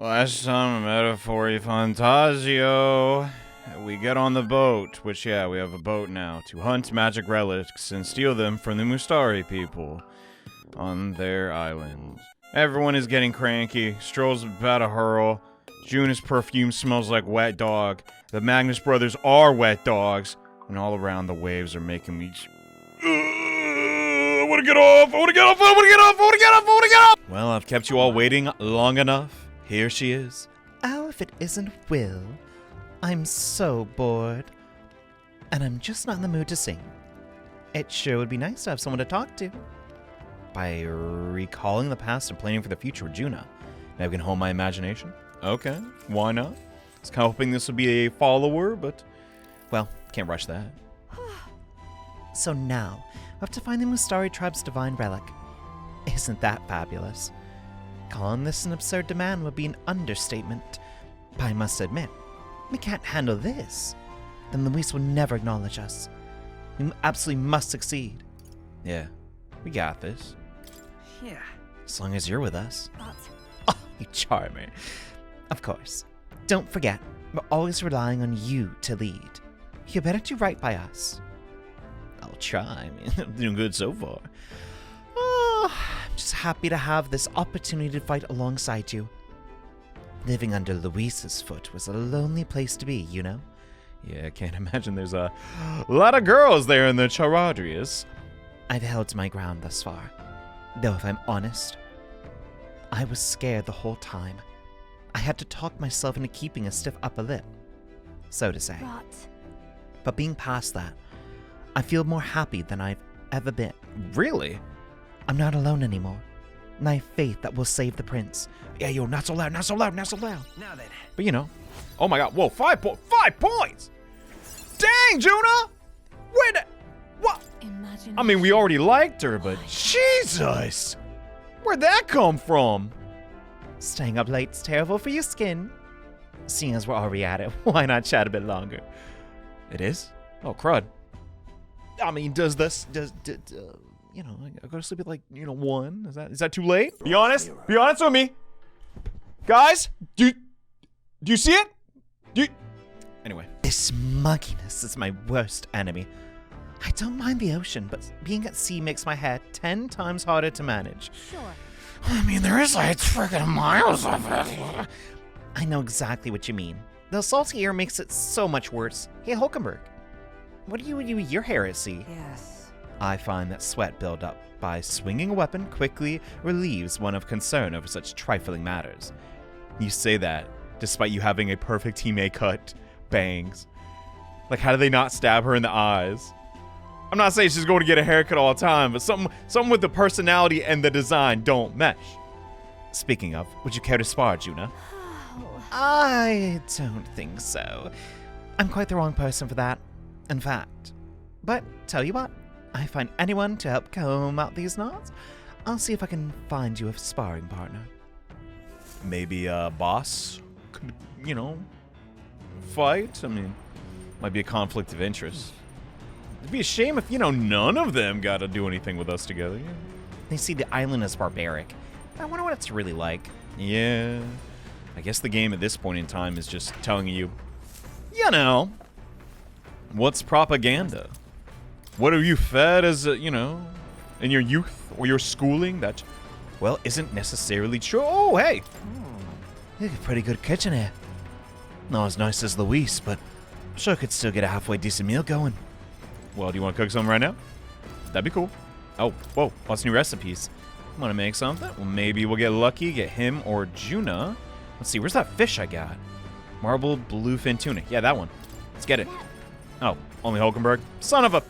Last time I met for ReFantazio, we get on the boat, which, yeah, we have a boat now, to hunt magic relics and steal them from the Mustari people on their island. Everyone is getting cranky, Stroll's about to hurl, Juna's perfume smells like wet dog, the Magnus brothers are wet dogs, and all around the waves are making me... I wanna get off! I wanna get off! I wanna get off! I wanna get off! I wanna get off! Well, I've kept you all waiting long enough. Here she is. Oh, if it isn't Will. I'm so bored. And I'm just not in the mood to sing. It sure would be nice to have someone to talk to. By recalling the past and planning for the future with Juna, maybe I can hone my imagination. Okay, why not? I was kind of hoping this would be a follower, but, well, can't rush that. So now, we have to find the Mustari tribe's divine relic. Isn't that fabulous? Calling this an absurd demand would be an understatement. But I must admit, we can't handle this. Then Luis will never acknowledge us. We absolutely must succeed. Yeah, we got this. Yeah. As long as you're with us. But... Oh, you charmer. Of course. Don't forget, we're always relying on you to lead. You better do right by us. I'll try. I mean, I'm doing good so far. Oh, I'm just happy to have this opportunity to fight alongside you. Living under Luis's foot was a lonely place to be, you know? Yeah, I can't imagine there's a lot of girls there in the Charadrius. I've held my ground thus far. Though if I'm honest, I was scared the whole time. I had to talk myself into keeping a stiff upper lip, so to say. But being past that, I feel more happy than I've ever been. Really? I'm not alone anymore. And I have faith that we'll save the prince. Yeah, yo, not so loud, not so loud, not so loud. Now then. But you know. Oh my god, whoa, 5 points! Dang, Juna! Where the... What? I mean, we already liked her, but Jesus! Where'd that come from? Staying up late's terrible for your skin. Seeing as we're already at it, why not chat a bit longer? It is? Oh, crud. I mean, you know, I go to sleep at like, 1. Is that too late? Be honest with me. Guys, do you see it? Anyway. This mugginess is my worst enemy. I don't mind the ocean, but being at sea makes my hair 10 times harder to manage. Sure. I mean, there is like freaking miles of it. I know exactly what you mean. The salty air makes it so much worse. Hey, Hulkenberg, what do you do with your hair at sea? Yes. I find that sweat buildup by swinging a weapon quickly relieves one of concern over such trifling matters. You say that despite you having a perfect teammate cut bangs. Like, how do they not stab her in the eyes? I'm not saying she's going to get a haircut all the time, but something with the personality and the design don't mesh. Speaking of, would you care to spar, Juna? I don't think so. I'm quite the wrong person for that, in fact. But, tell you what, I find anyone to help comb out these knots. I'll see if I can find you a sparring partner. Maybe a boss could, fight? I mean, might be a conflict of interest. It'd be a shame if, none of them got to do anything with us together. They see the island as barbaric. I wonder what it's really like. Yeah. I guess the game at this point in time is just telling you, what's propaganda? What are you fed as, in your youth or your schooling that, well, isn't necessarily true? Oh, hey. You got a pretty good kitchen here. Not as nice as Luis, but sure could still get a halfway decent meal going. Well, do you want to cook something right now? That'd be cool. Oh, whoa, lots of new recipes. Want to make something? Well, maybe we'll get lucky, get him or Juna. Let's see, where's that fish I got? Marbled bluefin tuna. Yeah, that one. Let's get it. Oh, only Hulkenberg? Son of a...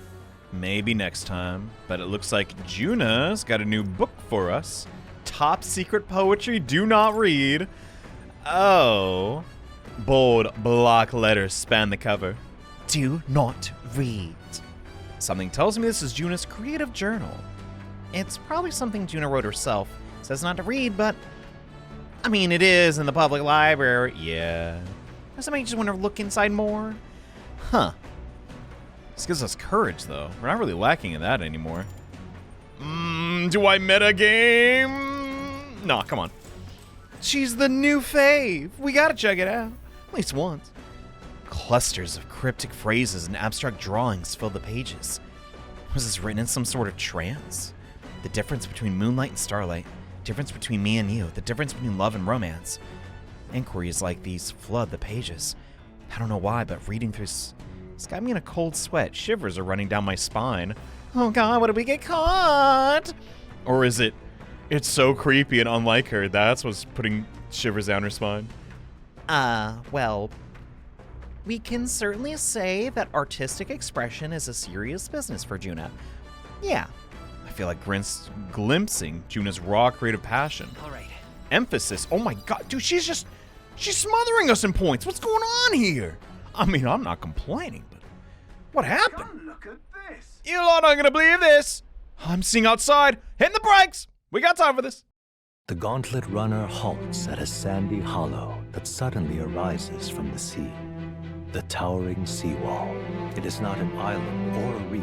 Maybe next time. But it looks like Juna's got a new book for us. Top secret poetry, do not read. Oh. Bold block letters span the cover. Do not read. Something tells me this is Juna's creative journal. It's probably something Juna wrote herself. Says not to read, but... I mean, it is in the public library. Yeah. Does that make you just want to look inside more? Huh. This gives us courage, though. We're not really lacking in that anymore. Do I metagame? Nah, come on. She's the new fave. We gotta check it out. At least once. Clusters of cryptic phrases and abstract drawings fill the pages. Was this written in some sort of trance? The difference between moonlight and starlight, difference between me and you, the difference between love and romance. Inquiries like these flood the pages. I don't know why, but reading through it's got me in a cold sweat. Shivers are running down my spine. Oh god, what did we get caught? Or is it, it's so creepy and unlike her, that's what's putting shivers down her spine? Well, we can certainly say that artistic expression is a serious business for Juna. Yeah. I feel like glimpsing Juna's raw creative passion. All right. Emphasis. Oh my god, dude, she's smothering us in points. What's going on here? I mean, I'm not complaining, but what happened? Come look at this. You lot aren't gonna believe this. I'm seeing outside. Hitting the brakes. We got time for this. The gauntlet runner halts at a sandy hollow that suddenly arises from the sea. The towering seawall. It is not an island or a reef,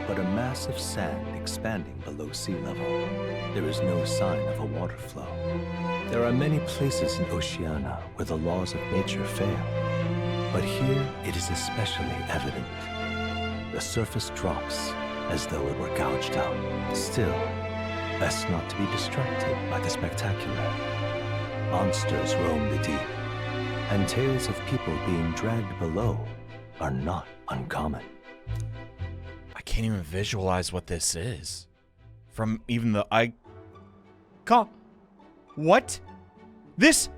but a mass of sand expanding below sea level. There is no sign of a water flow. There are many places in Oceania where the laws of nature fail, but here it is especially evident. The surface drops as though it were gouged out. Still, best not to be distracted by the spectacular. Monsters roam the deep, and tales of people being dragged below are not uncommon. I can't even visualize what this is. From even the icon. What? This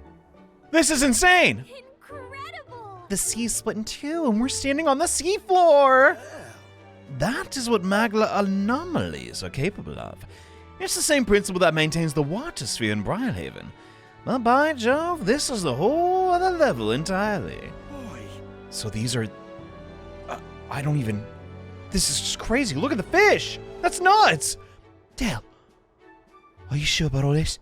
is insane! Incredible! The sea split in two and we're standing on the seafloor! That is what Magla anomalies are capable of. It's the same principle that maintains the water sphere in Briarhaven. But by Jove, this is the whole other level entirely. Boy. So these are... I don't even... This is just crazy. Look at the fish! That's nuts! Dale, are you sure about all this?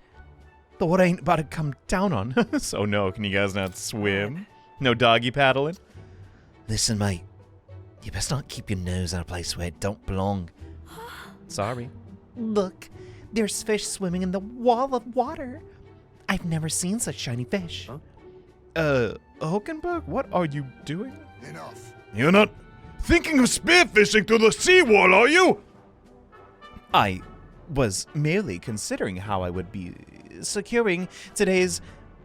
The water ain't about to come down on us. So no, can you guys not swim? No doggy paddling? Listen, mate. You best not keep your nose in a place where it don't belong. Sorry. Look, there's fish swimming in the wall of water. I've never seen such shiny fish. Huh? Hulkenberg, what are you doing? Enough. You're not thinking of spearfishing through the seawall, are you? I was merely considering how I would be securing today's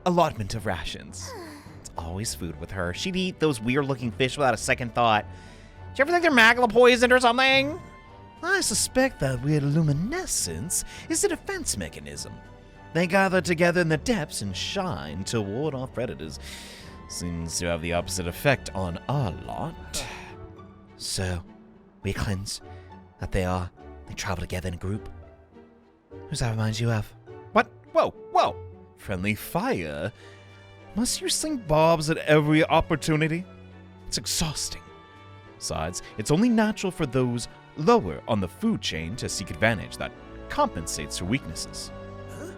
allotment of rations. It's always food with her. She'd eat those weird-looking fish without a second thought. Do you ever think they're magla poisoned or something? I suspect that weird luminescence is a defense mechanism. They gather together in the depths and shine to ward off predators. Seems to have the opposite effect on our lot. So, we cleanse that they travel together in a group. Who's that reminds you of? What? Whoa! Friendly fire? Must you sling bobs at every opportunity? It's exhausting. Besides, it's only natural for those lower on the food chain to seek advantage that compensates for weaknesses. Huh?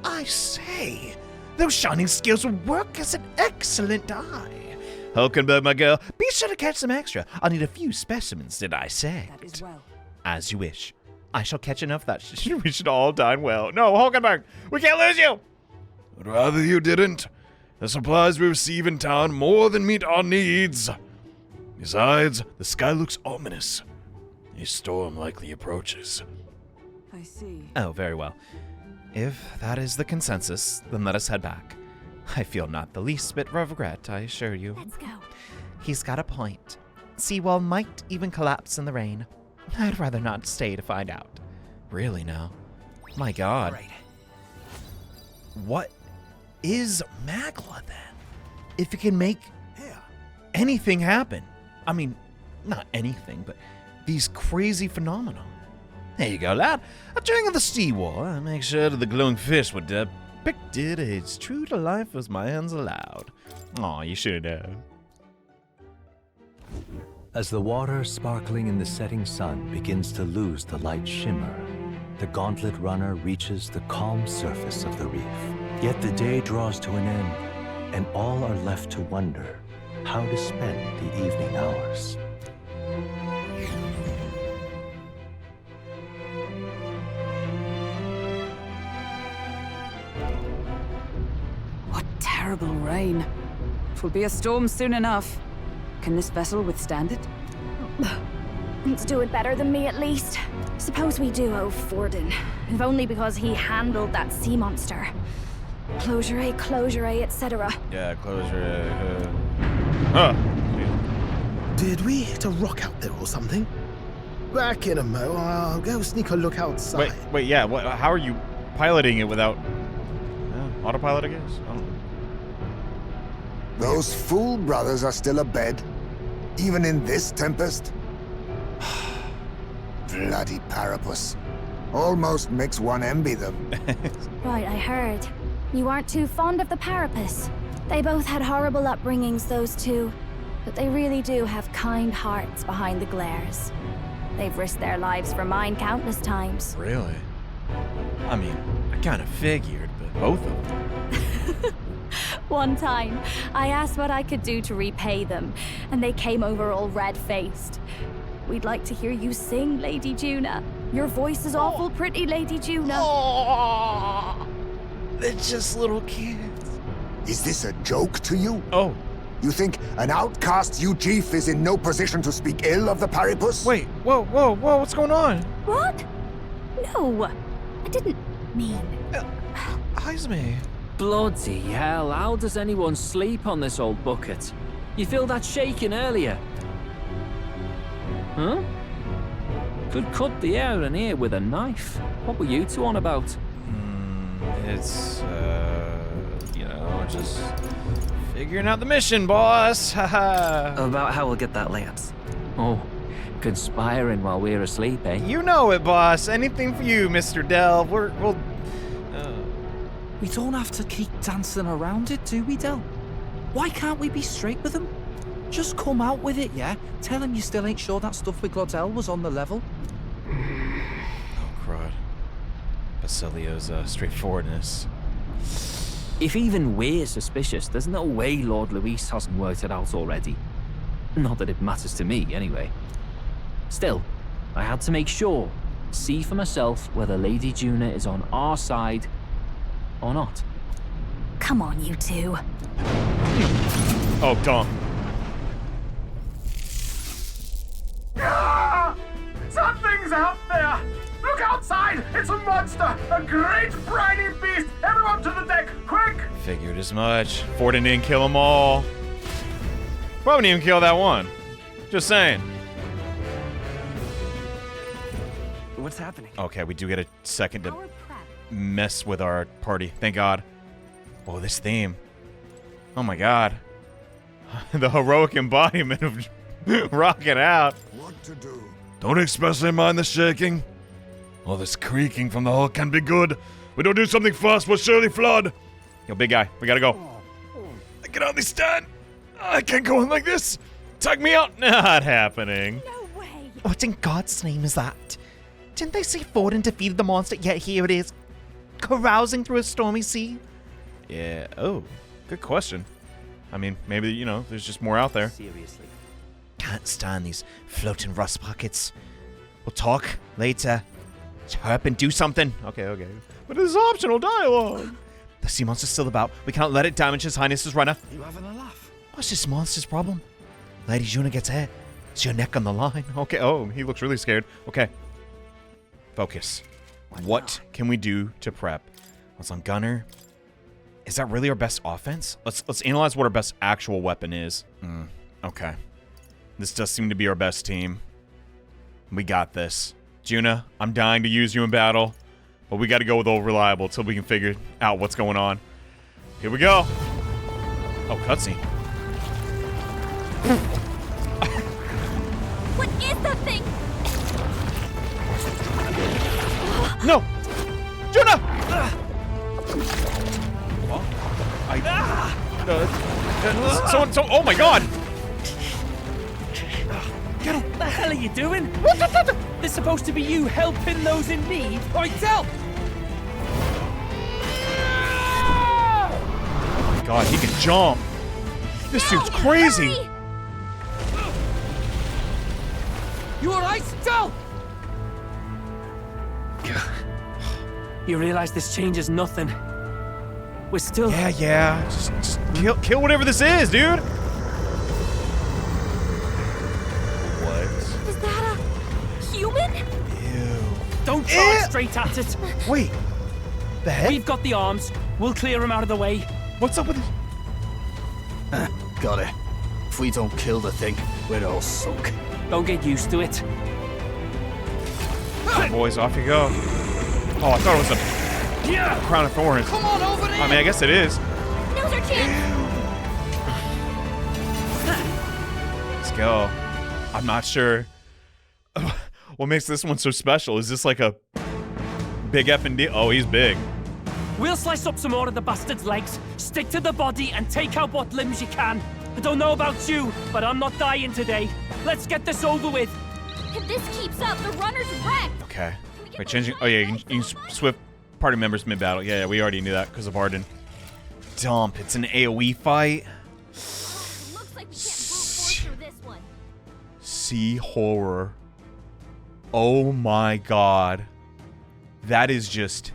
I say, those shining skills will work as an excellent eye. Hulkenberg, my girl, be sure to catch some extra. I'll need a few specimens to dissect. That is well. As you wish. I shall catch enough that we should all dine well. No, Hulkenberg, we can't lose you! I'd rather you didn't. The supplies we receive in town more than meet our needs. Besides, the sky looks ominous. A storm likely approaches. I see. Oh, very well. If that is the consensus, then let us head back. I feel not the least bit of regret, I assure you. Let's go. He's got a point. Seawall might even collapse in the rain. I'd rather not stay to find out. Really now? My god. Right. What is Magla then? If it can make anything happen. I mean, not anything, but these crazy phenomena. There you go, lad. During the seawall, I make sure that the glowing fish were depicted as true to life as my hands allowed. Aw, you should have. As the water sparkling in the setting sun begins to lose the light shimmer, the gauntlet runner reaches the calm surface of the reef. Yet the day draws to an end, and all are left to wonder how to spend the evening hours. terrible rain. It will be a storm soon enough. Can this vessel withstand it? It's doing better than me, at least. Suppose we do owe Forden, if only because he handled that sea monster. Closure, etc. Yeah, closure. Huh. Did we hit a rock out there or something? Back in a mo. I'll go sneak a look outside. Wait, yeah. What? How are you piloting it without autopilot? I guess. I don't know. Those fool brothers are still abed, even in this tempest. Bloody Parapus. Almost makes one envy them. Right, I heard. You aren't too fond of the Parapus. They both had horrible upbringings, those two. But they really do have kind hearts behind the glares. They've risked their lives for mine countless times. Really? I mean, I kind of figured, but both of them. One time, I asked what I could do to repay them, and they came over all red-faced. We'd like to hear you sing, Lady Juna. Your voice is awful pretty, Lady Juna. Aww. They're just little kids. Is this a joke to you? Oh. You think an outcast Chief is in no position to speak ill of the Parapus? Wait. Whoa. What's going on? What? No, I didn't mean. Heisme. Bloody hell, how does anyone sleep on this old bucket? You feel that shaking earlier? Huh? Could cut the air in here with a knife. What were you two on about? It's, just figuring out the mission, boss. Haha. About how we'll get that lamps. Oh, conspiring while we're asleep, eh? You know it, boss. Anything for you, Mr. Delve. We'll. We don't have to keep dancing around it, do we, Del? Why can't we be straight with him? Just come out with it, yeah? Tell him you still ain't sure that stuff with Glodell was on the level. Oh, crud. Basilio's straightforwardness. If even we're suspicious, there's no way Lord Luis hasn't worked it out already. Not that it matters to me, anyway. Still, I had to make sure, see for myself whether Lady Juna is on our side or not. Come on, you two. Oh, dumb. Ah! Something's out there! Look outside! It's a monster! A great briny beast! Everyone to the deck, quick! Figured as much. Forden didn't kill them all. Probably didn't even kill that one. Just saying. What's happening? Okay, we do get a second to mess with our party. Thank God. Oh, this theme. Oh my God. The heroic embodiment of rocking out. What to do? Don't especially mind the shaking. All this creaking from the hull can be good. We don't do something fast, we'll surely flood. Yo, big guy, we gotta go. I can hardly stand. I can't go on like this. Tug me out. Not happening. No way. What in God's name is that? Didn't they say Forden defeated the monster, yet here it is, carousing through a stormy sea? Yeah. Oh, good question. I mean, maybe, there's just more out there. Seriously. Can't stand these floating rust pockets. We'll talk later. Let's hurry up and do something. Okay. But this is optional dialogue. The sea monster's still about. We cannot let it damage His Highness's runner. You having a laugh? What's this monster's problem? Lady Juna gets hurt. It's your neck on the line. Okay. Oh, he looks really scared. Okay. Focus. What can we do to prep? What's on Gunner? Is that really our best offense? Let's analyze what our best actual weapon is. Okay. This does seem to be our best team. We got this. Juna, I'm dying to use you in battle, but we got to go with old reliable till we can figure out what's going on. Here we go. Oh, cutscene. What is that thing? No! Juna! Someone, oh my God! What the hell are you doing? This is supposed to be you helping those in need. Right, Del! Oh my God, he can jump. This dude's crazy. Hurry! You alright, Del? You realize this changes nothing. We're still... Yeah. Just kill whatever this is, dude. What? Is that a human? Ew. Don't charge straight at it. Wait. The head? We've got the arms. We'll clear him out of the way. What's up with this? Got it. If we don't kill the thing, we're all sunk. Don't get used to it. Boys, off you go. Oh, I thought it was a crown of thorns. Come on over there! I mean, I guess it is. Now's our chance. Let's go. I'm not sure what makes this one so special. Is this like a big effing deal? Oh, he's big. We'll slice up some more of the bastard's legs, stick to the body, and take out what limbs you can. I don't know about you, but I'm not dying today. Let's get this over with. If this keeps up, the runner's wrecked. Okay. Wait, changing. Oh, yeah, you can swift party members mid-battle. Yeah, we already knew that because of Arden. Dump. It's an AoE fight. Looks like we can't brute force through this one. Sea horror. Oh my god. That is just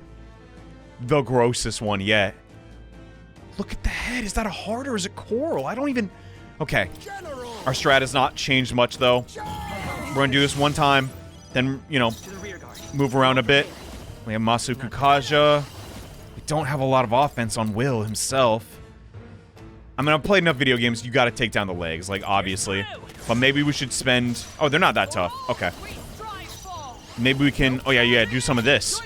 the grossest one yet. Look at the head. Is that a heart or is it coral? I don't even... Okay. Our strat has not changed much, though. We're going to do this one time. Then, you know, move around a bit. We have Masuku Kaja. We don't have a lot of offense on Will himself. I mean, I've played enough video games. You got to take down the legs, like, obviously. But maybe we should spend... Oh, they're not that tough. Okay. Maybe we can... Oh, yeah, do some of this.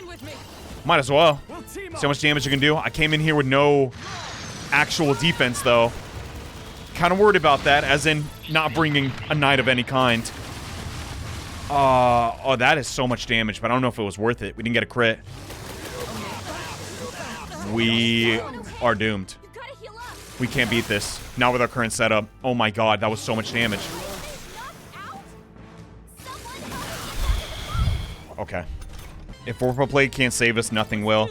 Might as well. See how much damage you can do. I came in here with no actual defense, though. Kind of worried about that, as in not bringing a knight of any kind. Oh, that is so much damage, but I don't know if it was worth it. We didn't get a crit. We are doomed. We can't beat this. Not with our current setup. Oh my god, that was so much damage. Okay. If Orpha Blade can't save us, nothing will.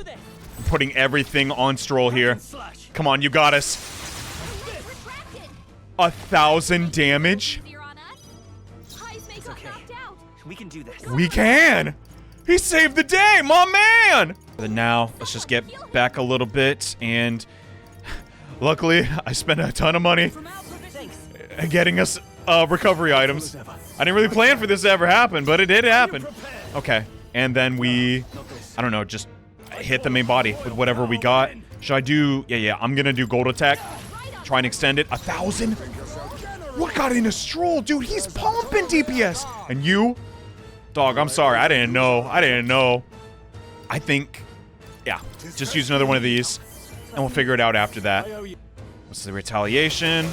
I'm putting everything on Stroll here. Come on, you got us. 1,000 damage? We can do this. We can! He saved the day, my man! Then now, let's just get back a little bit, and luckily, I spent a ton of money getting us recovery items. I didn't really plan for this to ever happen, but it did happen. Okay, and then we, I don't know, just hit the main body with whatever we got. Should I do, yeah, I'm gonna do gold attack. Try and extend it. 1,000? What got in a Stroll? Dude, he's pumping DPS. And you? Dog, I'm sorry. I didn't know. I think, yeah, just use another one of these, and we'll figure it out after that. What's the retaliation?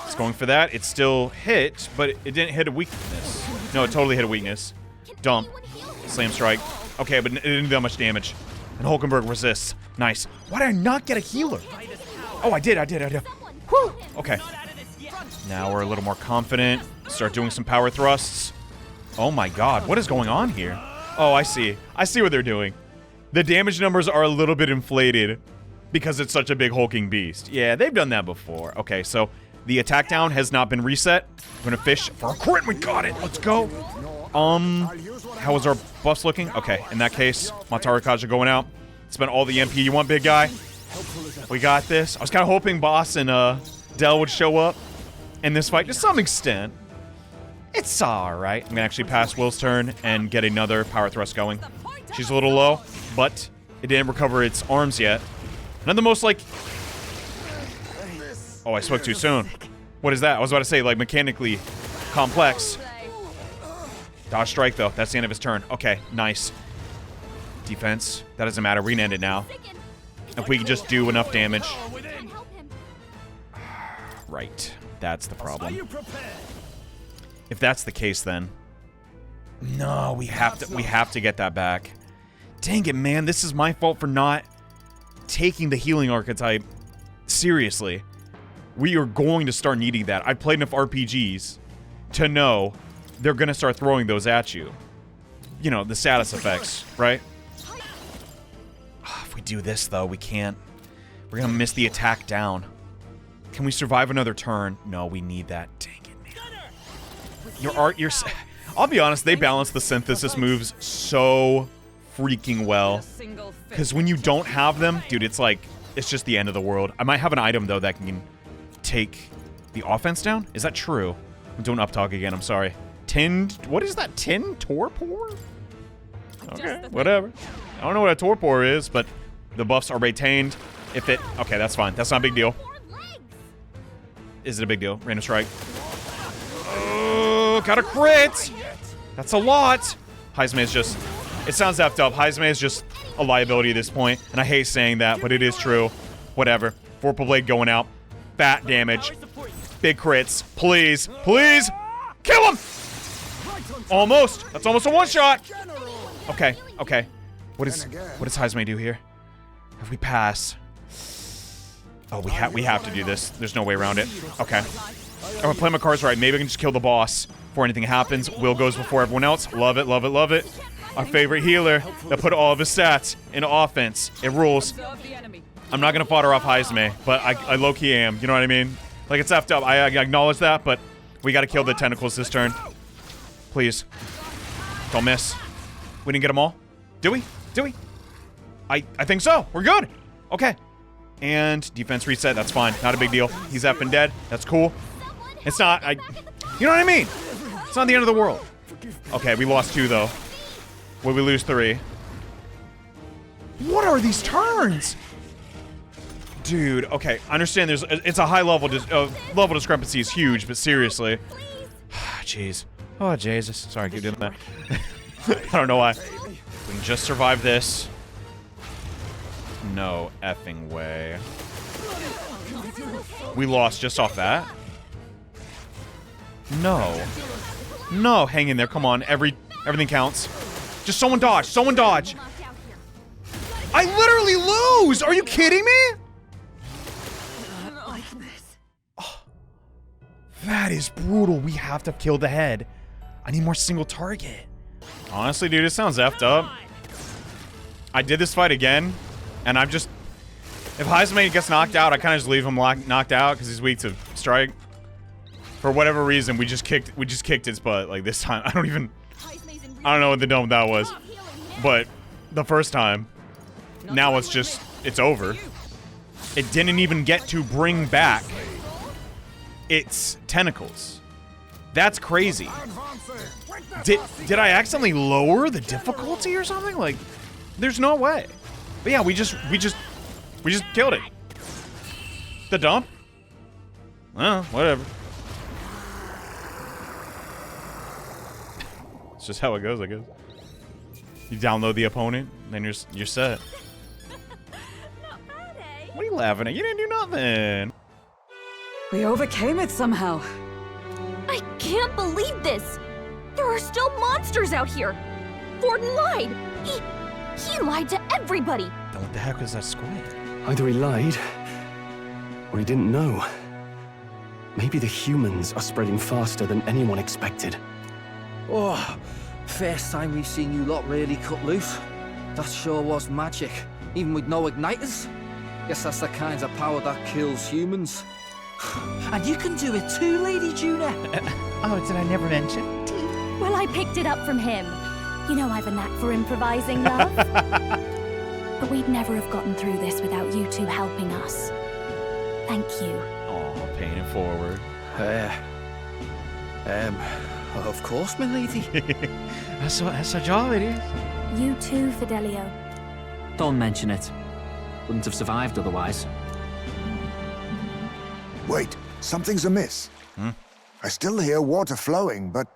It's going for that. It still hit, but it didn't hit a weakness. No, it totally hit a weakness. Dump. Slam strike. Okay, but it didn't do that much damage. And Hulkenberg resists. Nice. Why did I not get a healer? Oh, I did. Whew. Okay. Now we're a little more confident. Start doing some power thrusts. Oh my god, what is going on here? Oh, I see. I see what they're doing. The damage numbers are a little bit inflated because it's such a big hulking beast. Yeah, they've done that before. Okay, so the attack down has not been reset. We're gonna fish for a crit. We got it. Let's go. How is our buffs looking? Okay, in that case, Mataru Kaja going out. Spend all the MP you want, big guy. We got this. I was kind of hoping Boss and Dell would show up in this fight to some extent. It's alright. I'm gonna actually pass Will's turn and get another power thrust going. She's a little low, but it didn't recover its arms yet. None of the most, like... Oh, I spoke too soon. What is that? I was about to say, like, mechanically complex. Dodge strike, though. That's the end of his turn. Okay, nice. Defense. That doesn't matter. We can end it now. If we can just do enough damage. Right. That's the problem. If that's the case, then... No, we have to get that back. Dang it, man. This is my fault for not taking the healing archetype seriously. We are going to start needing that. I've played enough RPGs to know they're going to start throwing those at you. You know, the status effects, right? If we do this, though, we can't. We're going to miss the attack down. Can we survive another turn? No, we need that. Dang it, man. I'll be honest, they balance the synthesis moves so freaking well. Because when you don't have them, dude, it's like it's just the end of the world. I might have an item, though, that can take the offense down. Is that true? I'm doing up talk again. I'm sorry. What is that? Tin torpor? Okay, whatever. I don't know what a torpor is, but the buffs are retained. If it... Okay, that's fine. That's not a big deal. Is it a big deal? Random strike. Oh, got a crit! That's a lot. Heisme is just... It sounds effed up. Heisme is just a liability at this point, and I hate saying that, but it is true. Whatever. Vorpal Blade going out. Fat damage. Big crits. Please. Please! Kill him! Almost. That's almost a one-shot. Okay. Okay. What does Heisme do here? If we pass... Oh, we have to do this. There's no way around it. Okay. I'm gonna play my cards right. Maybe I can just kill the boss before anything happens. Will goes before everyone else. Love it, love it, love it. Our favorite healer that put all of his stats into offense. It rules. I'm not gonna fodder off Heisme, but I low-key am. You know what I mean? Like, it's effed up. I acknowledge that, but we gotta kill the tentacles this turn. Please. Don't miss. We didn't get them all? Did we? Did we? I think so. We're good. Okay. And defense reset. That's fine. Not a big deal. He's effing dead. That's cool. It's not... You know what I mean? It's not the end of the world. Okay, we lost 2, though. Will we lose 3? What are these turns? Dude, okay. I understand it's a high level... level discrepancy is huge, but seriously. Jeez. Oh, Jesus. Sorry, I keep doing that. I don't know why. We can just survive this. No effing way. We lost just off that? No. No, hang in there. Come on. Everything counts. Just someone dodge. Someone dodge. I literally lose! Are you kidding me? Oh, that is brutal. We have to kill the head. I need more single target. Honestly, dude, it sounds effed up. I did this fight again, and I'm just... If Heisme gets knocked out, I kind of just leave him knocked out because he's weak to strike. For whatever reason, we just kicked his butt. Like, this time, I don't know what the dome that was. But the first time, now it's over. It didn't even get to bring back its tentacles. That's crazy. Did I accidentally lower the difficulty or something? Like, there's no way. But yeah, we just killed it. The dump? Well, whatever. It's just how it goes, I guess. You download the opponent, then you're set. Not bad, eh? What are you laughing at? You didn't do nothing. We overcame it somehow. I can't believe this! There are still monsters out here! Forden lied! He lied to everybody! Then what the heck is that squid? Either he lied, or he didn't know. Maybe the humans are spreading faster than anyone expected. Oh, first time we've seen you lot really cut loose. That sure was magic, even with no igniters. Guess that's the kind of power that kills humans. And you can do it too, Lady Juna. Oh, did I never mention? Well, I picked it up from him. You know I've a knack for improvising, love. But we'd never have gotten through this without you two helping us. Thank you. Aw, paying it forward. Of course, my lady. That's a job it is. You too, Fidelio. Don't mention it. Wouldn't have survived otherwise. Wait, something's amiss. I still hear water flowing, but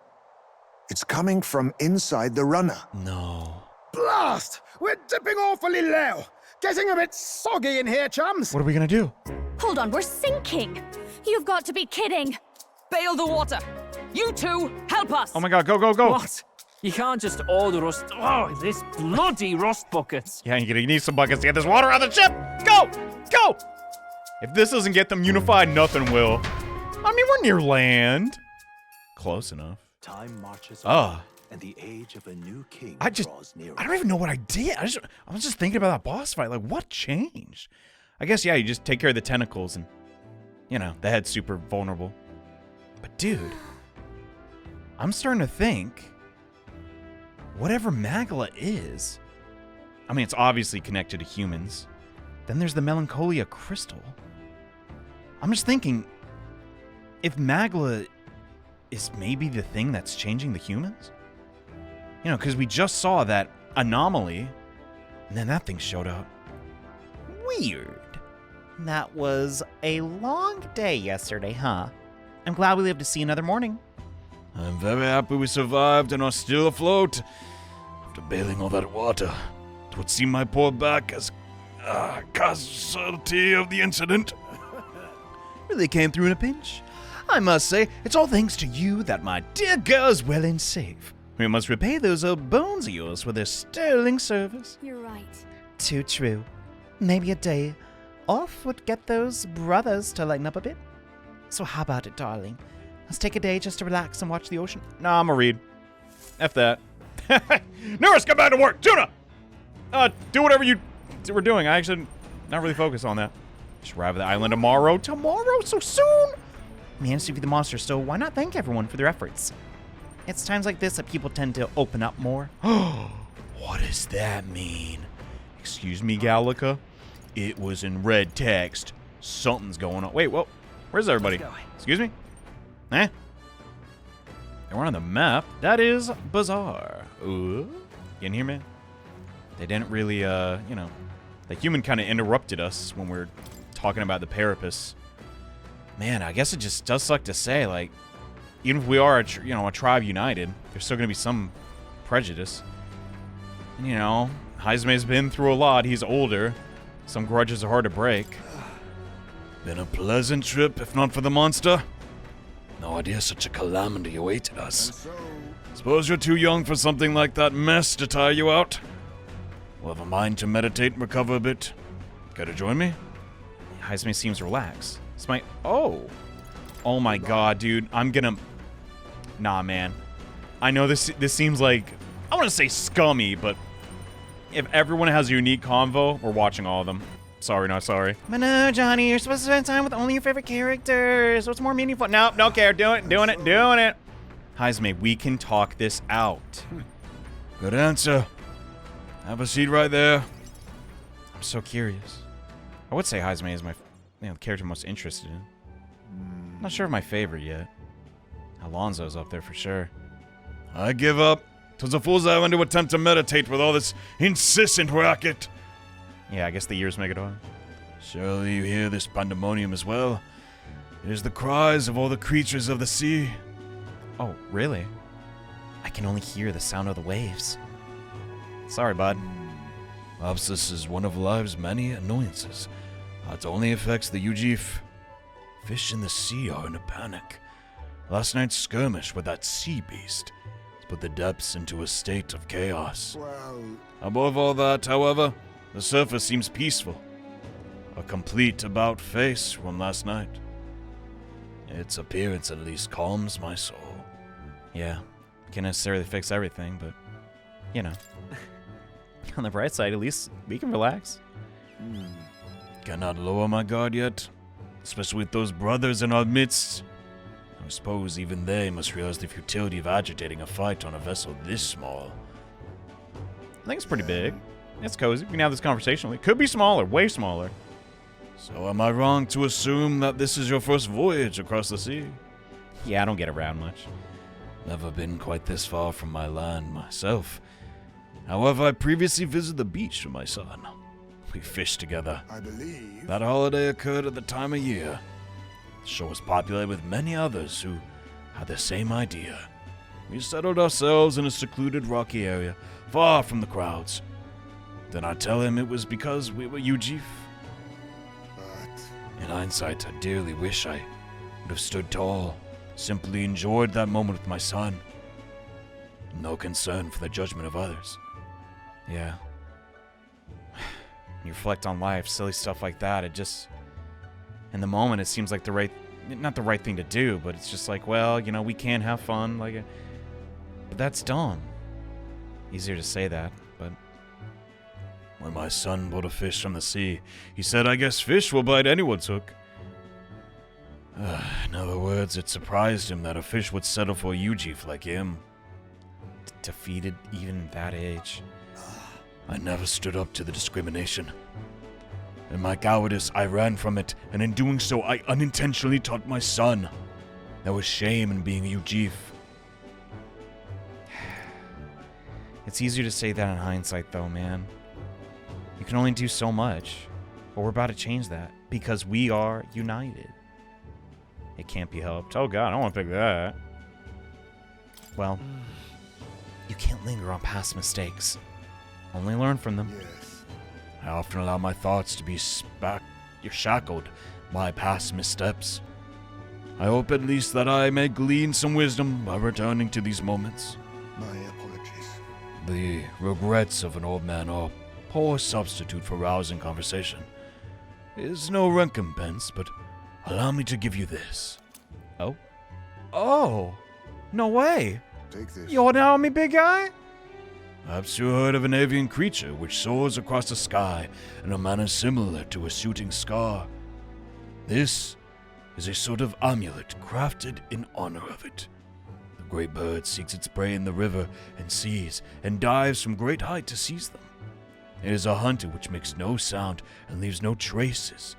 it's coming from inside the runner. No. Blast! We're dipping awfully low. Getting a bit soggy in here, chums. What are we gonna do? Hold on, we're sinking. You've got to be kidding. Bail the water. You two, help us. Oh my god, go, go, go. What? You can't just order us... Oh, this bloody rust bucket. Yeah, you need some buckets to get this water out of the ship. Go! Go! If this doesn't get them unified, nothing will. I mean, we're near land. Close enough. Time marches on, and the age of a new king draws nearer. I don't even know what I did. I was just thinking about that boss fight. Like, what changed? I guess, yeah, you just take care of the tentacles and, you know, the head's super vulnerable. But, dude, I'm starting to think, whatever Magla is, I mean, it's obviously connected to humans, Then there's the Melancholia Crystal. I'm just thinking, if Magla is maybe the thing that's changing the humans? You know, because we just saw that anomaly, and then that thing showed up. Weird. That was a long day yesterday, huh? I'm glad we lived to see another morning. I'm very happy we survived and are still afloat. After bailing all that water, it would seem my poor back as casualty of the incident. Really came through in a pinch. I must say, it's all thanks to you that my dear girl is well and safe. We must repay those old bones of yours for their sterling service. You're right. Too true. Maybe a day off would get those brothers to lighten up a bit. So how about it, darling? Let's take a day just to relax and watch the ocean. Nah, I'm a read. F that. Nurse, come back to work! Tuna! Do whatever you were doing. I actually not really focused on that. Just arrive at the island tomorrow. Tomorrow? So soon? Managed to defeat the monster, so why not thank everyone for their efforts? It's times like this that people tend to open up more. What does that mean? Excuse me, Gallica? It was in red text. Something's going on. Wait, well, where's everybody? Excuse me? Eh? They weren't on the map. That is bizarre. Ooh. You in here, man? They didn't really, you know, the human kind of interrupted us when we were talking about the Parapus. Man, I guess it just does suck to say, like, even if we are, a tribe united, there's still going to be some prejudice. And, you know, Heiseme's been through a lot. He's older. Some grudges are hard to break. Been a pleasant trip, if not for the monster. No idea such a calamity awaited us. Suppose you're too young for something like that mess to tire you out? We'll have a mind to meditate and recover a bit. Care to join me? Heisme seems relaxed. It's my... Oh my god, dude. I'm gonna... Nah, man. I know this seems like... I want to say scummy, but... If everyone has a unique convo, we're watching all of them. Sorry, not sorry. But no, Johnny, you're supposed to spend time with only your favorite characters. What's more meaningful? Nope, don't care. Doing it. Heisme, we can talk this out. Good answer. Have a seat right there. I'm so curious. I would say Heisme is my character I'm most interested in. Not sure of my favorite yet. Alonso's up there for sure. I give up. 'Twas a fool's errand to attempt to meditate with all this incessant racket. Yeah, I guess the years make it hard. Surely you hear this pandemonium as well. It is the cries of all the creatures of the sea. Oh, really? I can only hear the sound of the waves. Sorry, bud. Perhaps this is one of life's many annoyances. It only affects the Ujif. Fish in the sea are in a panic. Last night's skirmish with that sea beast has put the depths into a state of chaos. Above all that, however, the surface seems peaceful. A complete about-face from last night. Its appearance at least calms my soul. Yeah, can't necessarily fix everything, but, you know. On the bright side, at least we can relax. Cannot lower my guard yet, especially with those brothers in our midst. I suppose even they must realize the futility of agitating a fight on a vessel this small. I think it's pretty big. It's cozy. We can have this conversation. It could be smaller, way smaller. So am I wrong to assume that this is your first voyage across the sea? Yeah, I don't get around much. Never been quite this far from my land myself. However, I previously visited the beach with my son. We fished together. I believe that holiday occurred at the time of year. The shore was populated with many others who had the same idea. We settled ourselves in a secluded rocky area, far from the crowds. Then I tell him it was because we were Ujif. In hindsight, I dearly wish I would have stood tall, simply enjoyed that moment with my son. No concern for the judgment of others. Yeah. When you reflect on life, silly stuff like that, it just... In the moment, it seems like not the right thing to do, but it's just like, well, you know, we can have fun, but that's dumb. Easier to say that, but... When my son bought a fish from the sea, he said, I guess fish will bite anyone's hook. In other words, it surprised him that a fish would settle for a Ujif like him. Defeated even at that age. I never stood up to the discrimination. In my cowardice, I ran from it, and in doing so, I unintentionally taught my son. There was shame in being a Ujif. It's easier to say that in hindsight, though, man. You can only do so much. But we're about to change that, because we are united. It can't be helped. Oh god, I don't want to pick that. Well, you can't linger on past mistakes. Only learn from them. Yes. I often allow my thoughts to be shackled by past missteps. I hope at least that I may glean some wisdom by returning to these moments. My apologies. The regrets of an old man are a poor substitute for rousing conversation. It is no recompense, but allow me to give you this. Oh? Oh! No way! Take this. You're now me, big guy? Perhaps you heard of an avian creature which soars across the sky in a manner similar to a shooting star. This is a sort of amulet crafted in honor of it. The great bird seeks its prey in the river and seas and dives from great height to seize them. It is a hunter which makes no sound and leaves no traces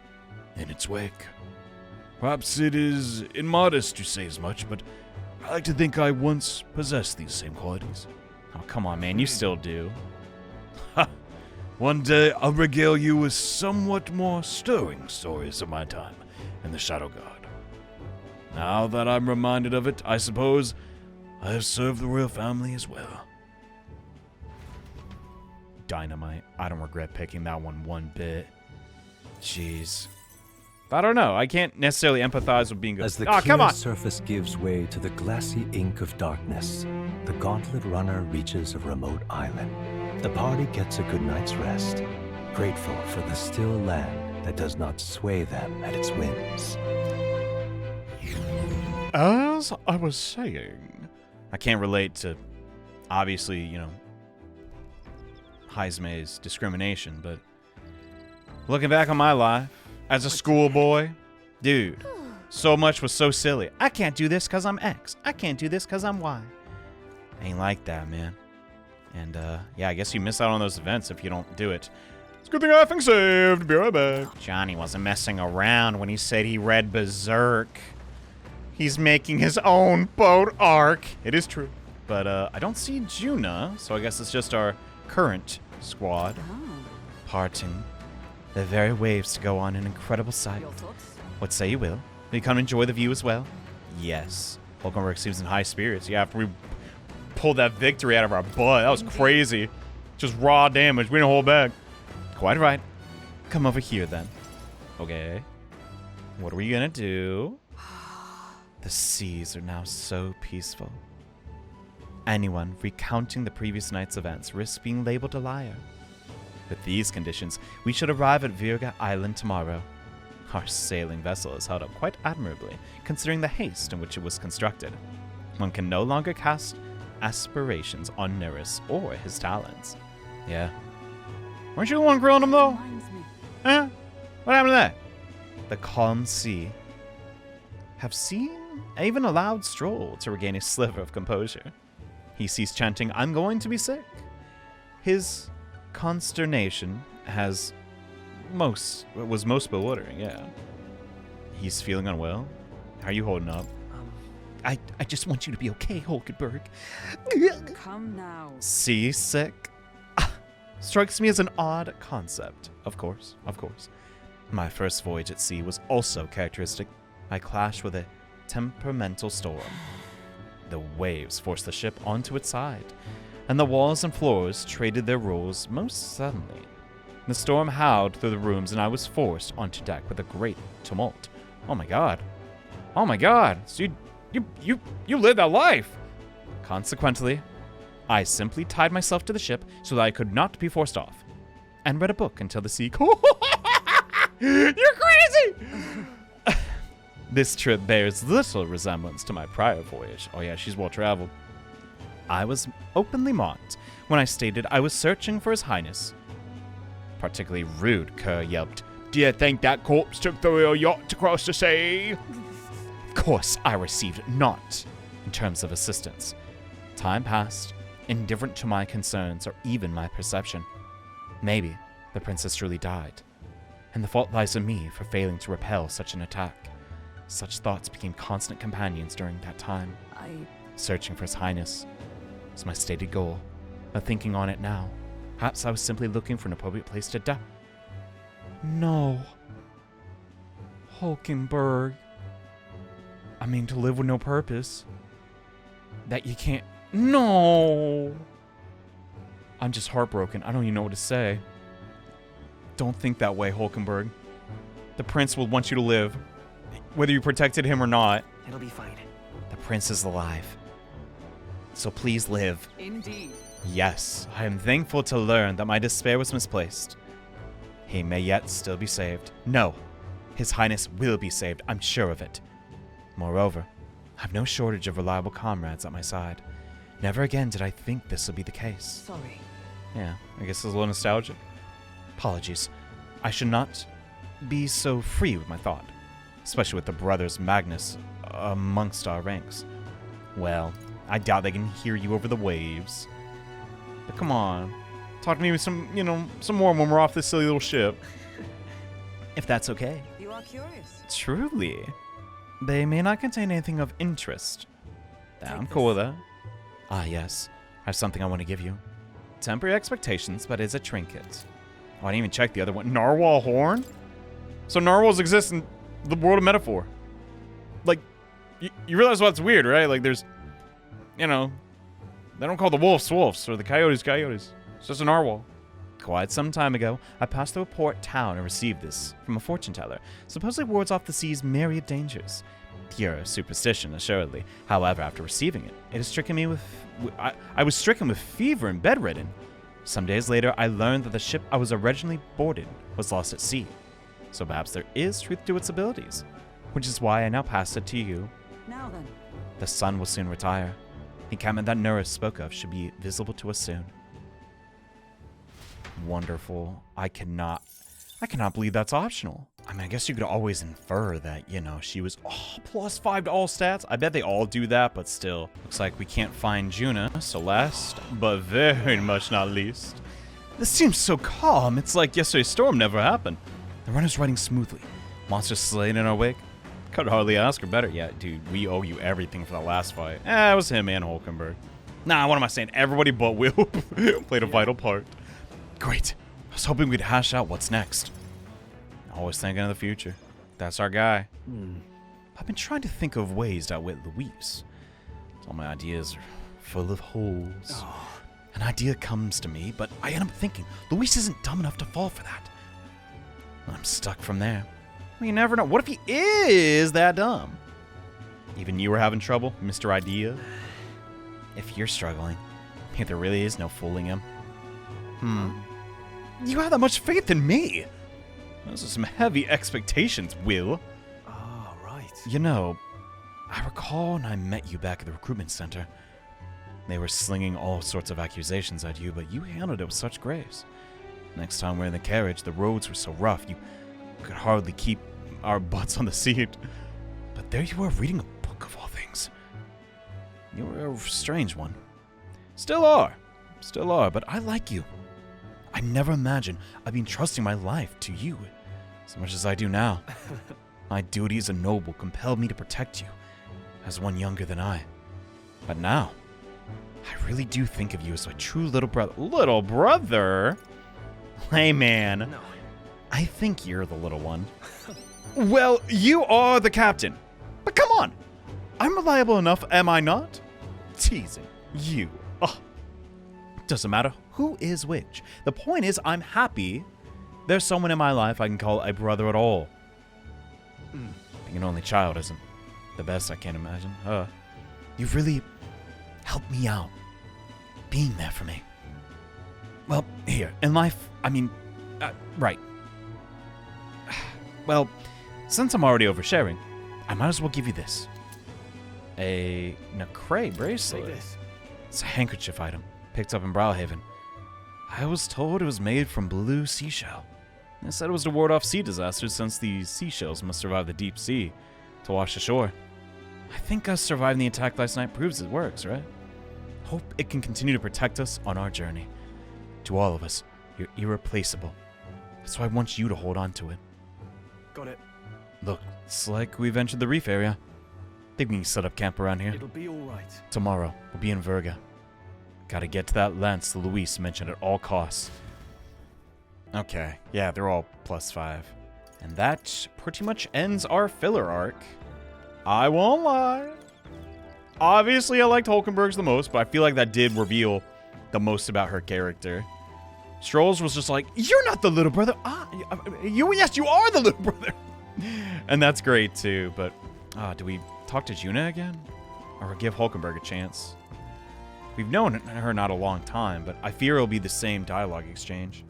in its wake. Perhaps it is immodest to say as much, but I like to think I once possessed these same qualities. Oh, come on, man. You still do. One day, I'll regale you with somewhat more stirring stories of my time in the Shadow Guard. Now that I'm reminded of it, I suppose I have served the royal family as well. Dynamite. I don't regret picking that one bit. Jeez. I don't know. I can't necessarily empathize with being good. As the come clear on. surface gives way to the glassy ink of darkness, the gauntlet runner reaches a remote island. The party gets a good night's rest, grateful for the still land that does not sway them at its whims. As I was saying, I can't relate to, obviously, Heisme's discrimination, but looking back on my life as a schoolboy, dude, so much was so silly. I can't do this because I'm X. I can't do this because I'm Y. Ain't like that, man. And, yeah, I guess you miss out on those events if you don't do it. It's a good thing I effing saved. Be right back. Johnny wasn't messing around when he said he read Berserk. He's making his own boat arc. It is true. But, I don't see Juna, so I guess it's just our current squad. Parting the very waves to go on an incredible sight. What say you, Will? Will you come enjoy the view as well? Yes. Hulkenberg seems in high spirits. Yeah, after we pulled that victory out of our butt. That was crazy. Just raw damage. We didn't hold back. Quite right. Come over here, then. Okay. What are we gonna do? The seas are now so peaceful. Anyone recounting the previous night's events risks being labeled a liar. With these conditions, we should arrive at Virga Island tomorrow. Our sailing vessel is held up quite admirably, considering the haste in which it was constructed. One can no longer cast aspirations on Neris or his talents. Yeah. Weren't you the one grilling him, though? Huh? What happened to that? The calm sea have seen even a loud stroll to regain a sliver of composure. He ceased chanting, "I'm going to be sick." His consternation was most bewildering, yeah. He's feeling unwell. How are you holding up? I just want you to be okay, Hulkenberg. Come now. Seasick? Strikes me as an odd concept. Of course. My first voyage at sea was also characteristic. I clashed with a temperamental storm. The waves forced the ship onto its side, and the walls and floors traded their rules most suddenly. The storm howled through the rooms, and I was forced onto deck with a great tumult. Oh my god. So you lived that life. Consequently, I simply tied myself to the ship so that I could not be forced off, and read a book until the sea. You're crazy! This trip bears little resemblance to my prior voyage. Oh yeah, she's well traveled. I was openly mocked when I stated I was searching for His Highness. Particularly rude, Kerr yelped. "Do you think that corpse took the real yacht to cross the sea?" Of course, I received naught in terms of assistance. Time passed, indifferent to my concerns or even my perception. Maybe the princess truly died. and the fault lies on me for failing to repel such an attack. Such thoughts became constant companions during that time. Searching for His Highness was my stated goal, but thinking on it now, perhaps I was simply looking for an appropriate place to die. No. Hulkenberg. I mean, to live with no purpose. That you can't... No! I'm just heartbroken. I don't even know what to say. Don't think that way, Hulkenberg. The prince will want you to live, whether you protected him or not. It'll be fine. The prince is alive. So please live. Indeed. Yes, I am thankful to learn that my despair was misplaced. He may yet still be saved. No, His Highness will be saved, I'm sure of it. Moreover, I have no shortage of reliable comrades at my side. Never again did I think this would be the case. Sorry. Yeah, I guess it's a little nostalgic. Apologies. I should not be so free with my thought, especially with the brothers Magnus amongst our ranks. Well, I doubt they can hear you over the waves. But come on, talk to me with some more when we're off this silly little ship. If that's okay. You are curious. Truly. They may not contain anything of interest. I'm cool with that. Ah, yes. I have something I want to give you. Temporary expectations, but it's a trinket. Oh, I didn't even check the other one. Narwhal horn? So narwhals exist in the world of metaphor. Like, you realize what's weird, right? Like, there's, they don't call the wolves wolves or the coyotes coyotes. It's just a narwhal. Quite some time ago, I passed through a port town and received this from a fortune teller. Supposedly wards off the sea's myriad dangers. Pure superstition, assuredly. However, after receiving it, it has stricken me with... I was stricken with fever and bedridden. Some days later, I learned that the ship I was originally boarded was lost at sea. So perhaps there is truth to its abilities, which is why I now pass it to you. Now then. The sun will soon retire. The encampment that Nurse spoke of should be visible to us soon. Wonderful. I cannot believe that's optional. I mean, I guess you could always infer that, she was +5 to all stats. I bet they all do that, but still. Looks like we can't find Juna, so last, but very much not least. This seems so calm. It's like yesterday's storm never happened. The runner's running smoothly. Monsters slain in our wake. Could hardly ask for better. Yeah, dude, we owe you everything for the last fight. It was him and Hulkenberg. Nah, what am I saying? Everybody but Will played a vital part. Great. I was hoping we'd hash out what's next. Always thinking of the future. That's our guy. I've been trying to think of ways to outwit Louis. All my ideas are full of holes. An idea comes to me, but I end up thinking Louis isn't dumb enough to fall for that. I'm stuck from there. Well, you never know. What if he is that dumb? Even you were having trouble, Mr. Idea? If you're struggling, maybe there really is no fooling him. You have that much faith in me. Those are some heavy expectations, Will. Ah, right. I recall when I met you back at the recruitment center. They were slinging all sorts of accusations at you, but you handled it with such grace. Next time we're in the carriage, the roads were so rough, you could hardly keep our butts on the seat. But there you were, reading a book of all things. You were a strange one. Still are, but I like you. I never imagined I'd been trusting my life to you as much as I do now. My duty as a noble compelled me to protect you, as one younger than I. But now, I really do think of you as my true little brother. Little brother? Hey, man. No. I think you're the little one. Well, you are the captain. But come on. I'm reliable enough, am I not? Teasing. You. Doesn't matter who is which. The point is, I'm happy there's someone in my life I can call a brother at all. Being an only child isn't the best I can imagine. You've really helped me out, being there for me. Well, here, in life, right. Well, since I'm already oversharing, I might as well give you this. A Nacre bracelet. Take this. It's a handkerchief item, picked up in Browhaven. I was told it was made from blue seashell. They said it was to ward off sea disasters since the seashells must survive the deep sea to wash ashore. I think us surviving the attack last night proves it works, right? Hope it can continue to protect us on our journey. To all of us, you're irreplaceable. So I want you to hold on to it. Got it. Look, it's like we've entered the reef area. Think we can set up camp around here? It'll be all right. Tomorrow, we'll be in Virga. Gotta get to that lance Louis mentioned at all costs. Okay, yeah, they're all +5. And that pretty much ends our filler arc. I won't lie. Obviously, I liked Hulkenberg's the most, but I feel like that did reveal the most about her character. Strolls was just like, you're not the little brother. Yes, you are the little brother. And that's great, too. But do we talk to Juna again? Or give Hulkenberg a chance? We've known her not a long time, but I fear it'll be the same dialogue exchange.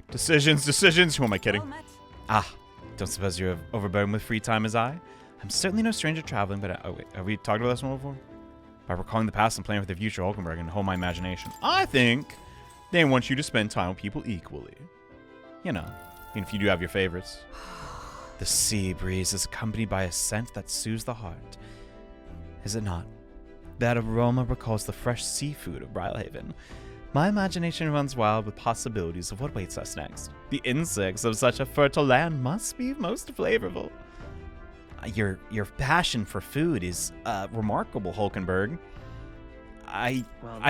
Decisions. Who am I kidding? Don't suppose you're overburdened with free time as I? I'm certainly no stranger traveling, but wait, have we talked about this one before? By recalling the past and planning for the future, Hulkenberg and hold my imagination. I think they want you to spend time with people equally. You know, I mean, if you do have your favorites. The sea breeze is accompanied by a scent that soothes the heart. Is it not? That aroma recalls the fresh seafood of Brylehaven. My imagination runs wild with possibilities of what waits us next. The insects of such a fertile land must be most flavorful. Your passion for food is remarkable, Hulkenberg. I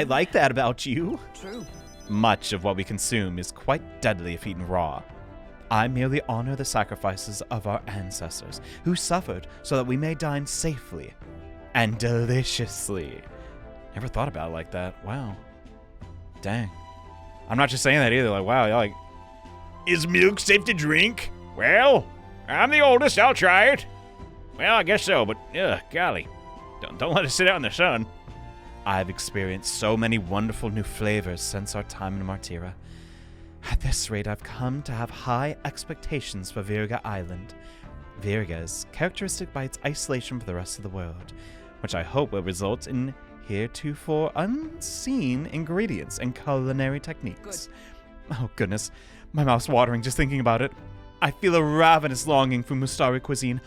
like that about you. True. Much of what we consume is quite deadly if eaten raw. I merely honor the sacrifices of our ancestors, who suffered so that we may dine safely and deliciously. Never thought about it like that. Wow. Dang. I'm not just saying that either. Like, wow, like, is milk safe to drink? Well, I'm the oldest. I'll try it. Well, I guess so, but golly, don't let it sit out in the sun. I've experienced so many wonderful new flavors since our time in Martira. At this rate, I've come to have high expectations for Virga Island. Virga is characteristic by its isolation from the rest of the world, which I hope will result in heretofore unseen ingredients and culinary techniques. Good. Oh goodness, my mouth's watering just thinking about it. I feel a ravenous longing for Mustari cuisine,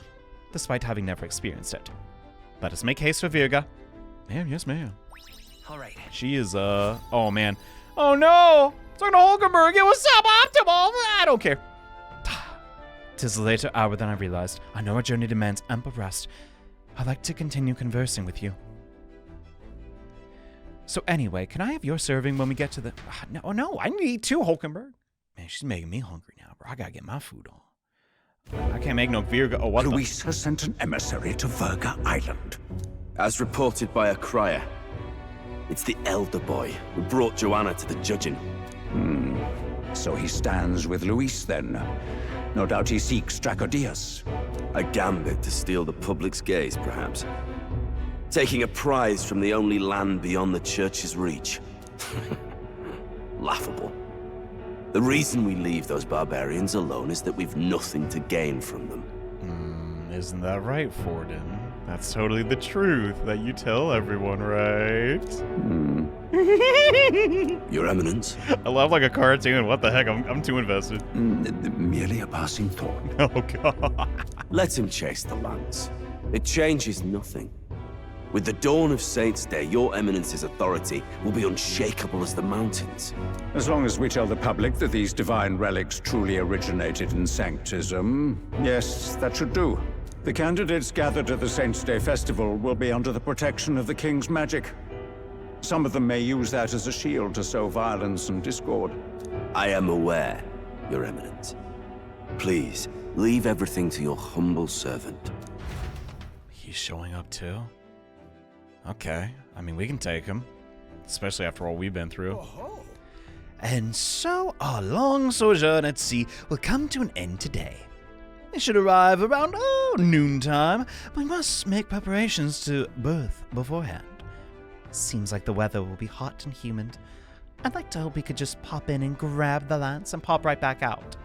despite having never experienced it. Let us make haste for Virga. Ma'am, yes ma'am. All right. She is, oh man. Oh no! Talking to Hulkenberg, it was suboptimal! I don't care. 'Tis a later hour than I realized. I know our journey demands ample rest. I'd like to continue conversing with you. So anyway, can I have your serving when we get to the... No, I need to eat too, Hulkenberg. Man, she's making me hungry now, bro. I gotta get my food on. I can't make no Virga. Oh, what Louis has sent an emissary to Virga Island. As reported by a crier. It's the elder boy who brought Joanna to the judging. So he stands with Louis then. No doubt he seeks Dracodius. A gambit to steal the public's gaze, perhaps. Taking a prize from the only land beyond the church's reach. Laughable. The reason we leave those barbarians alone is that we've nothing to gain from them. Isn't that right, Forden? That's totally the truth that you tell everyone, right? Your Eminence. I love like a cartoon. What the heck? I'm too invested. Merely a passing thought. Oh, God. Let him chase the lance. It changes nothing. With the dawn of Saints' Day, your Eminence's authority will be unshakable as the mountains. As long as we tell the public that these divine relics truly originated in Sanctism, yes, that should do. The candidates gathered at the Saints' Day festival will be under the protection of the King's magic. Some of them may use that as a shield to sow violence and discord. I am aware, Your Eminence. Please, leave everything to your humble servant. He's showing up too? Okay, I mean, we can take him. Especially after all we've been through. And so our long sojourn at sea will come to an end today. It should arrive around, noontime. We must make preparations to berth beforehand. Seems like the weather will be hot and humid. I'd like to hope we could just pop in and grab the lance and pop right back out.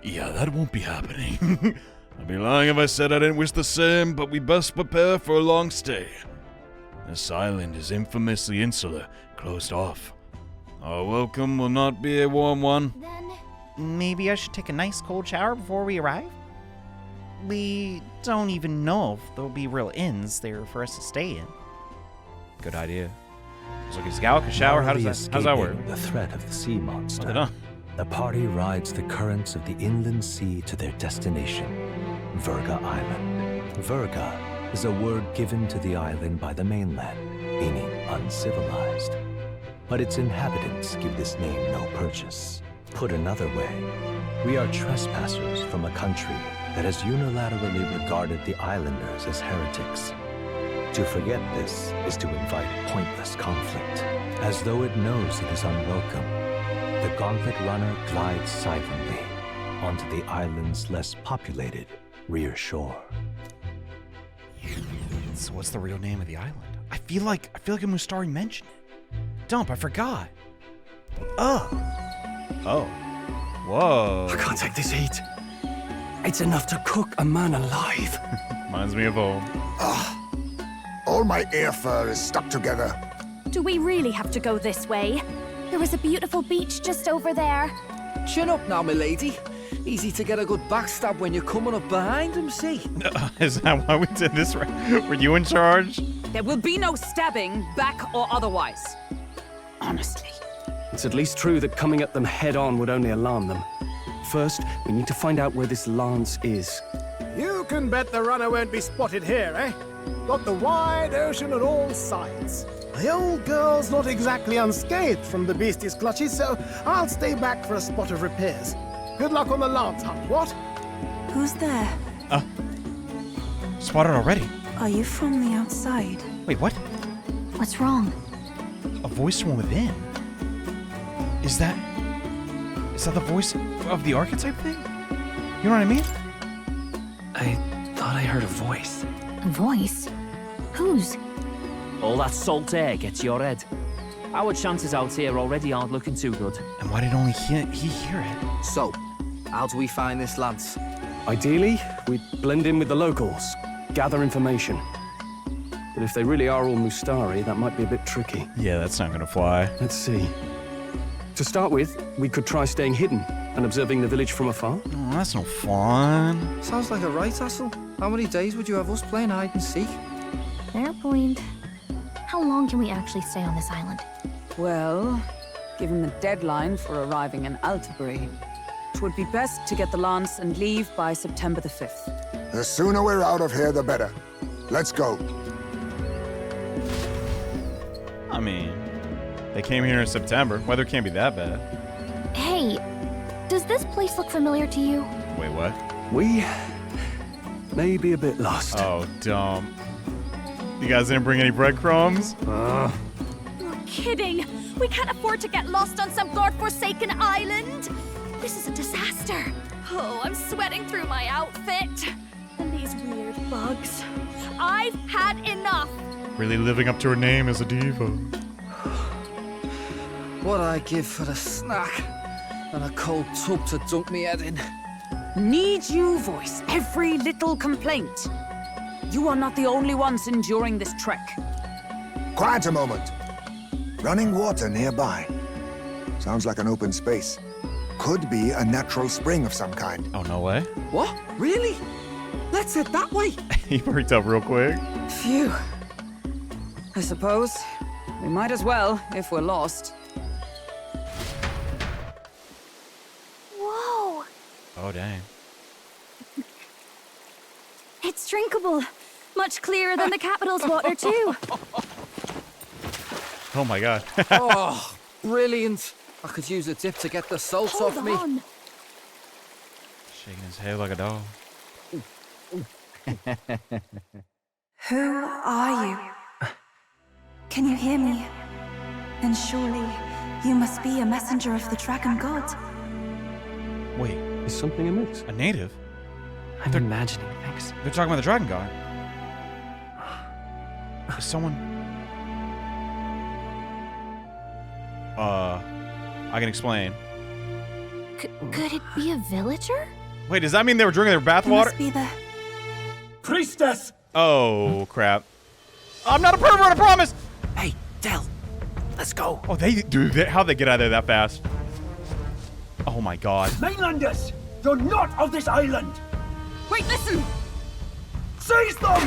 Yeah, that won't be happening. I'd be lying if I said I didn't wish the same, but we best prepare for a long stay. This island is infamously insular, closed off. Our welcome will not be a warm one. Maybe I should take a nice cold shower before we arrive? We don't even know if there'll be real inns there for us to stay in. Good idea. So is Gallica shower? How does that work? The threat of the sea monster. the party rides the currents of the inland sea to their destination, Virga Island. Virga is a word given to the island by the mainland, meaning uncivilized. But its inhabitants give this name no purchase. Put another way, we are trespassers from a country that has unilaterally regarded the islanders as heretics. To forget this is to invite pointless conflict. As though it knows it is unwelcome, the Gauntlet Runner glides silently onto the island's less populated rear shore. So what's the real name of the island? I feel like a Mustari mentioned it. Dump, I forgot. Oh. Whoa. I can't take this heat. It's enough to cook a man alive. Reminds me of home. All my ear fur is stuck together. Do we really have to go this way? There was a beautiful beach just over there. Chin up now, milady. Easy to get a good backstab when you're coming up behind him, see? Is that why we did this? Were you in charge? There will be no stabbing, back or otherwise. Honestly. It's at least true that coming at them head-on would only alarm them. First, we need to find out where this lance is. You can bet the runner won't be spotted here, eh? Got the wide ocean on all sides. The old girl's not exactly unscathed from the beastie's clutches, so I'll stay back for a spot of repairs. Good luck on the lance hunt, what? Who's there? Spotted already. Are you from the outside? Wait, what? What's wrong? A voice from within? Is that the voice of the archetype thing? You know what I mean? I thought I heard a voice. A voice? Whose? All that salt air gets your head. Our chances out here already aren't looking too good. And why did only he hear it? So, how do we find this lance? Ideally, we'd blend in with the locals, gather information. But if they really are all Mustari, that might be a bit tricky. Yeah, that's not gonna fly. Let's see. To start with, we could try staying hidden and observing the village from afar. Oh, that's no fun. Sounds like a right hassle. How many days would you have us playing hide and seek? Fair point. How long can we actually stay on this island? Well, given the deadline for arriving in Altabury, it would be best to get the lance and leave by September the 5th. The sooner we're out of here, the better. Let's go. I mean, they came here in September. Weather can't be that bad. Hey, does this place look familiar to you? Wait, what? We may be a bit lost. Oh, dumb. You guys didn't bring any breadcrumbs? You're kidding. We can't afford to get lost on some godforsaken island. This is a disaster. Oh, I'm sweating through my outfit. And these weird bugs. I've had enough. Really living up to her name as a diva. What I give for a snack and a cold tub to dunk me head in. Need you voice every little complaint? You are not the only ones enduring this trek. Quiet a moment. Running water nearby. Sounds like an open space. Could be a natural spring of some kind. Oh, no way. What? Really? Let's head that way. He perked up real quick. Phew. I suppose we might as well if we're lost. Whoa. Oh, dang. It's drinkable. Much clearer than the capital's water, too. Oh, my God. Oh, brilliant. I could use a dip to get the salt off me. Shaking his head like a dog. Who are you? Can you hear me? Then surely you must be a messenger of the dragon god. Wait. Is something amiss? A native? I'm imagining things. They're talking about the dragon god. Is someone... I can explain. Could it be a villager? Wait, does that mean they were drinking their bathwater? Must be the Priestess! Oh, crap. I'm not a pervert, I promise! Hey, Del, let's go. Oh, how'd they get out of there that fast? Oh my God. Mainlanders, you're not of this island! Wait, listen! Seize them!